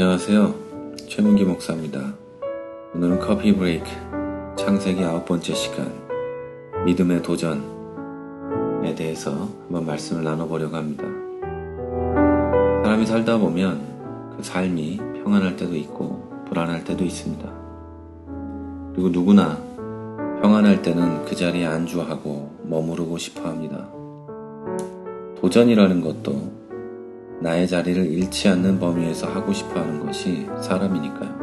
안녕하세요. 최문기 목사입니다. 오늘은 커피 브레이크 창세기 9번째 시간 믿음의 도전에 대해서 한번 말씀을 나눠보려고 합니다. 사람이 살다 보면 그 삶이 평안할 때도 있고 불안할 때도 있습니다. 그리고 누구나 평안할 때는 그 자리에 안주하고 머무르고 싶어 합니다. 도전이라는 것도 나의 자리를 잃지 않는 범위에서 하고 싶어 하는 것이 사람이니까요.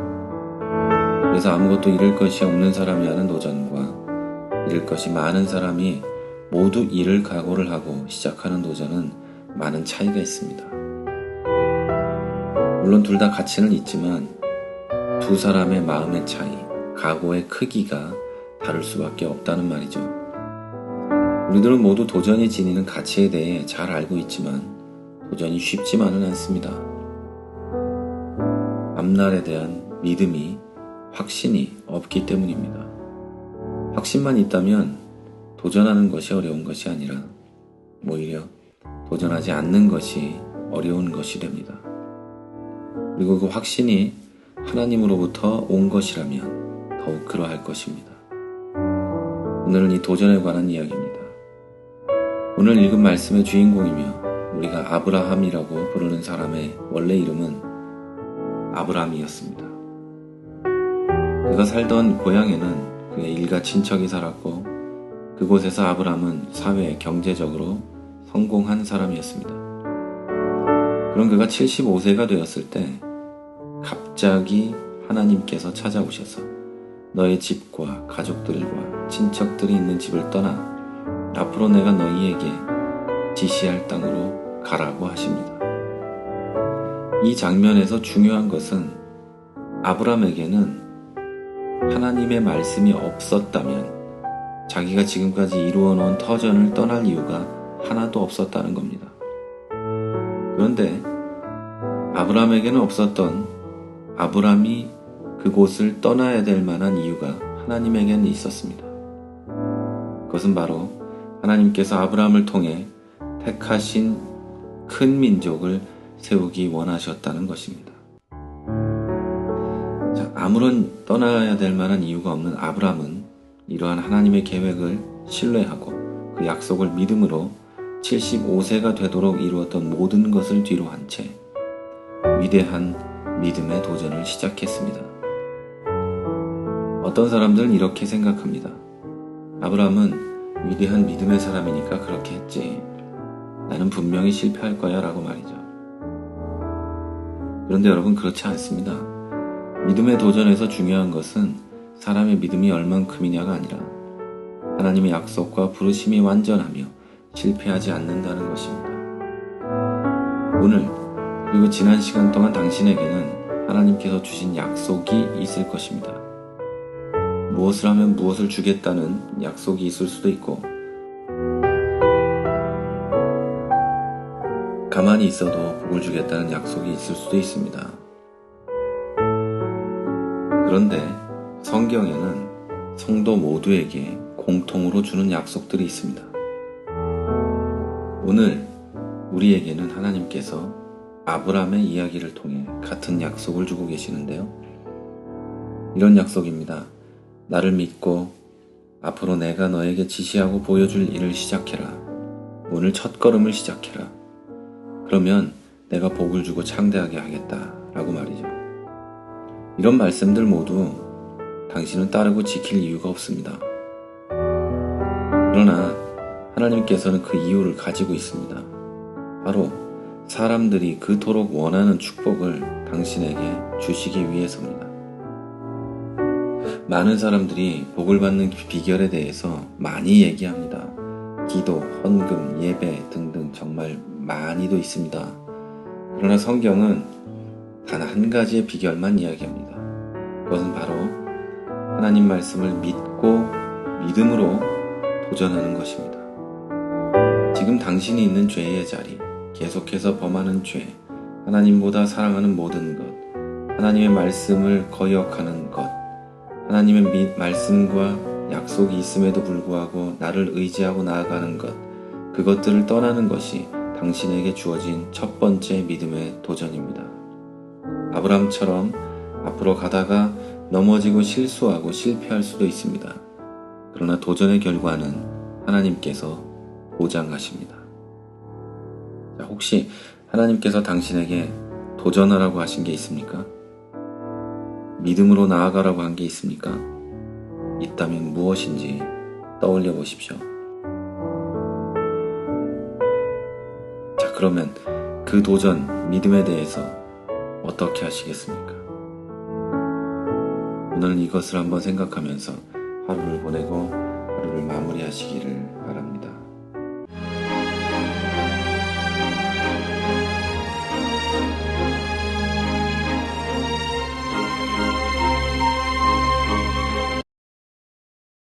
그래서 아무것도 잃을 것이 없는 사람이 하는 도전과 잃을 것이 많은 사람이 모두 잃을 각오를 하고 시작하는 도전은 많은 차이가 있습니다. 물론 둘 다 가치는 있지만 두 사람의 마음의 차이, 각오의 크기가 다를 수밖에 없다는 말이죠. 우리들은 모두 도전이 지니는 가치에 대해 잘 알고 있지만 도전이 쉽지만은 않습니다. 앞날에 대한 믿음이, 확신이 없기 때문입니다. 확신만 있다면 도전하는 것이 어려운 것이 아니라 오히려 도전하지 않는 것이 어려운 것이 됩니다. 그리고 그 확신이 하나님으로부터 온 것이라면 더욱 그러할 것입니다. 오늘은 이 도전에 관한 이야기입니다. 오늘 읽은 말씀의 주인공이며 우리가 아브라함이라고 부르는 사람의 원래 이름은 아브람이었습니다. 그가 살던 고향에는 그의 일가 친척이 살았고 그곳에서 아브람은 사회 경제적으로 성공한 사람이었습니다. 그런 그가 75세가 되었을 때 갑자기 하나님께서 찾아오셔서 너의 집과 가족들과 친척들이 있는 집을 떠나 앞으로 내가 너희에게 지시할 땅으로 가라고 하십니다. 이 장면에서 중요한 것은 아브람에게는 하나님의 말씀이 없었다면 자기가 지금까지 이루어 놓은 터전을 떠날 이유가 하나도 없었다는 겁니다. 그런데 아브람에게는 없었던 아브람이 그곳을 떠나야 될 만한 이유가 하나님에게는 있었습니다. 그것은 바로 하나님께서 아브람을 통해 택하신 큰 민족을 세우기 원하셨다는 것입니다. 자, 아무런 떠나야 될 만한 이유가 없는 아브람은 이러한 하나님의 계획을 신뢰하고 그 약속을 믿음으로 75세가 되도록 이루었던 모든 것을 뒤로 한 채 위대한 믿음의 도전을 시작했습니다. 어떤 사람들은 이렇게 생각합니다. 아브람은 위대한 믿음의 사람이니까 그렇게 했지. 나는 분명히 실패할 거야 라고 말이죠. 그런데 여러분 그렇지 않습니다. 믿음의 도전에서 중요한 것은 사람의 믿음이 얼만큼이냐가 아니라 하나님의 약속과 부르심이 완전하며 실패하지 않는다는 것입니다. 오늘 그리고 지난 시간 동안 당신에게는 하나님께서 주신 약속이 있을 것입니다. 무엇을 하면 무엇을 주겠다는 약속이 있을 수도 있고 가만히 있어도 복을 주겠다는 약속이 있을 수도 있습니다. 그런데 성경에는 성도 모두에게 공통으로 주는 약속들이 있습니다. 오늘 우리에게는 하나님께서 아브람의 이야기를 통해 같은 약속을 주고 계시는데요. 이런 약속입니다. 나를 믿고 앞으로 내가 너에게 지시하고 보여줄 일을 시작해라. 오늘 첫걸음을 시작해라. 그러면 내가 복을 주고 창대하게 하겠다 라고 말이죠. 이런 말씀들 모두 당신은 따르고 지킬 이유가 없습니다. 그러나 하나님께서는 그 이유를 가지고 있습니다. 바로 사람들이 그토록 원하는 축복을 당신에게 주시기 위해서입니다. 많은 사람들이 복을 받는 비결에 대해서 많이 얘기합니다. 기도, 헌금, 예배 등등 정말 많이도 있습니다. 그러나 성경은 단 한 가지의 비결만 이야기합니다. 그것은 바로 하나님 말씀을 믿고 믿음으로 도전하는 것입니다. 지금 당신이 있는 죄의 자리, 계속해서 범하는 죄, 하나님보다 사랑하는 모든 것, 하나님의 말씀을 거역하는 것, 하나님의 말씀과 약속이 있음에도 불구하고 나를 의지하고 나아가는 것, 그것들을 떠나는 것이 당신에게 주어진 첫 번째 믿음의 도전입니다. 아브라함처럼 앞으로 가다가 넘어지고 실수하고 실패할 수도 있습니다. 그러나 도전의 결과는 하나님께서 보장하십니다. 자, 혹시 하나님께서 당신에게 도전하라고 하신 게 있습니까? 믿음으로 나아가라고 한 게 있습니까? 있다면 무엇인지 떠올려 보십시오. 자, 그러면 그 도전, 믿음에 대해서 어떻게 하시겠습니까? 오늘은 이것을 한번 생각하면서 하루를 보내고 하루를 마무리하시기를 바랍니다.